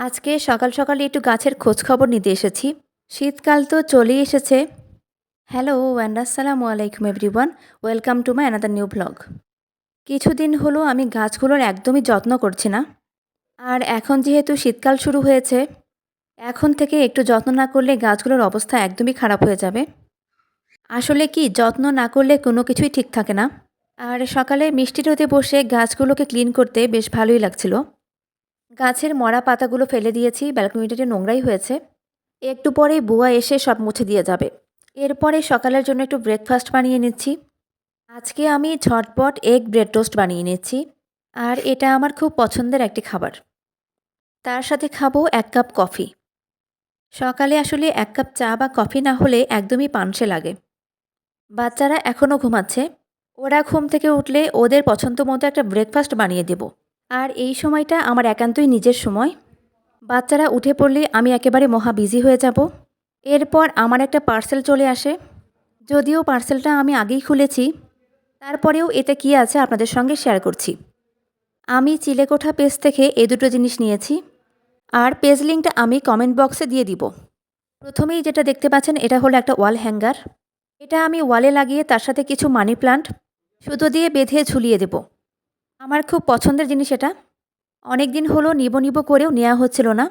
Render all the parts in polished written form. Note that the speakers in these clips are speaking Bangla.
আজকে সকাল সকালে একটু গাছের খোঁজ খবর নিতে এসেছি। শীতকাল তো চলেই এসেছে। হ্যালো অ্যান্ড আসসালামু আলাইকুম everyone. Welcome to my another new blog. কিছুদিন হলো আমি গাছগুলোর একদমই যত্ন করছি না। আর এখন যেহেতু শীতকাল শুরু হয়েছে, এখন থেকে একটু যত্ন না করলে গাছগুলোর অবস্থা একদমই খারাপ হয়ে যাবে। আসলে কি যত্ন না করলে কোনো কিছুই ঠিক থাকে না। আর সকালে মিষ্টি রোদে বসে গাছগুলোকে ক্লিন করতে বেশ ভালোই লাগছিল। গাছের মরা পাতাগুলো ফেলে দিয়েছি, ব্যালকনিটা নোংরাই হয়েছে। একটু পরেই বুয়া এসে সব মুছে দিয়ে যাবে। এরপরে সকালের জন্য একটু ব্রেকফাস্ট বানিয়ে নিচ্ছি। আজকে আমি ঝটপট এগ ব্রেড টোস্ট বানিয়ে নিচ্ছি। আর এটা আমার খুব পছন্দের একটি খাবার। তার সাথে খাবো ১ কাপ কফি। সকালে আসলে ১ কাপ চা বা কফি না হলে একদমই পানসে লাগে। বাচ্চারা এখনও ঘুমাচ্ছে। ওরা ঘুম থেকে উঠলে ওদের পছন্দ মতো একটা ব্রেকফাস্ট বানিয়ে দেব। আর এই সময়টা আমার একান্তই নিজের সময়। বাচ্চারা উঠে পড়লে আমি একেবারে মহা বিজি হয়ে যাব। এরপর আমার একটা পার্সেল চলে আসে। যদিও পার্সেলটা আমি আগেই খুলেছি, তারপরেও এতে কী আছে আপনাদের সঙ্গে শেয়ার করছি। আমি চিলেকোঠা পেজ থেকে এই দুটো জিনিস নিয়েছি। আর পেজ লিঙ্কটা আমি কমেন্ট বক্সে দিয়ে দিব। প্রথমেই যেটা দেখতে পাচ্ছেন এটা হলো একটা ওয়াল হ্যাঙ্গার। এটা আমি ওয়ালে লাগিয়ে তার সাথে কিছু মানি প্লান্ট সুতো দিয়ে বেঁধে ঝুলিয়ে দেব। আমার খুব পছন্দের জিনিস এটা। অনেক দিন হলো নিব নিব করেও নেওয়া হচ্ছিল না।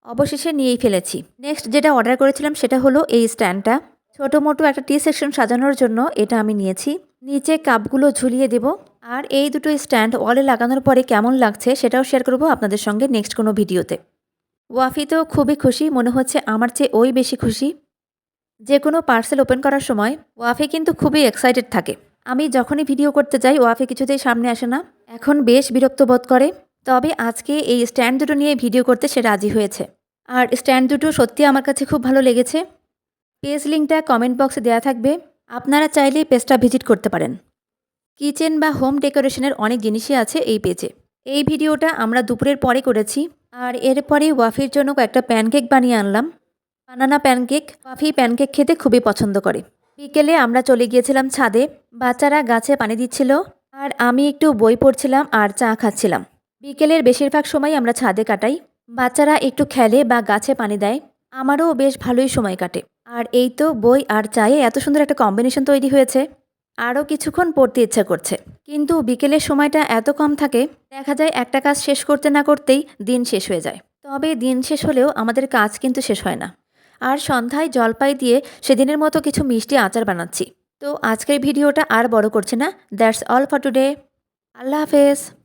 অবশেষে নিয়েই ফেলেছি। নেক্সট যেটা অর্ডার করেছিলাম সেটা হলো এই স্ট্যান্ডটা। ছোটো মোটো একটা টি সেকশন সাজানোর জন্য এটা আমি নিয়েছি। নিচে কাপগুলো ঝুলিয়ে দেব। আর এই দুটো স্ট্যান্ড ওয়ালে লাগানোর পরে কেমন লাগছে সেটাও শেয়ার করব আপনাদের সঙ্গে নেক্সট কোনো ভিডিওতে। ওয়াফি তো খুবই খুশি, মনে হচ্ছে আমার চেয়ে ওই বেশি খুশি। যে কোনো পার্সেল ওপেন করার সময় ওয়াফি কিন্তু খুবই এক্সাইটেড থাকে। আমি যখনই ভিডিও করতে যাই ওয়াফি কিছুতেই সামনে আসে না। এখন বেশ বিরক্ত বোধ করে। তবে আজকে এই স্ট্যান্ড দুটো নিয়ে ভিডিও করতে সে রাজি হয়েছে। আর স্ট্যান্ড দুটো সত্যি আমার কাছে খুব ভালো লেগেছে। পেজ লিঙ্কটা কমেন্ট বক্সে দেওয়া থাকবে। আপনারা চাইলেই পেজটা ভিজিট করতে পারেন। কিচেন বা হোম ডেকোরেশনের অনেক জিনিসই আছে এই পেজে। এই ভিডিওটা আমরা দুপুরের পরে করেছি। আর এরপরে ওয়াফির জন্য কয়েকটা প্যানকেক বানিয়ে আনলাম। বানানা প্যানকেক। ওয়াফি প্যানকেক খেতে খুবই পছন্দ করে। বিকেলে আমরা চলে গিয়েছিলাম ছাদে। বাচ্চারা গাছে পানি দিচ্ছিল। আর আমি একটু বই পড়ছিলাম আর চা খাচ্ছিলাম। বিকেলের বেশিরভাগ সময় আমরা ছাদে কাটাই। বাচ্চারা একটু খেলে বা গাছে পানি দেয়। আমারও বেশ ভালোই সময় কাটে। আর এই তো বই আর চায়ে এত সুন্দর একটা কম্বিনেশন তৈরি হয়েছে। আরও কিছুক্ষণ পড়তে ইচ্ছা করছে। কিন্তু বিকেলের সময়টা এত কম থাকে, দেখা যায় একটা কাজ শেষ করতে না করতেই দিন শেষ হয়ে যায়। তবে দিন শেষ হলেও আমাদের কাজ কিন্তু শেষ হয় না। আর সন্ধ্যায় জলপাই দিয়ে সেদিনের মতো কিছু মিষ্টি আচার বানাচ্ছি। তো আজকের ভিডিওটা আর বড় করছি না। That's all for today. আল্লাহ হাফেজ।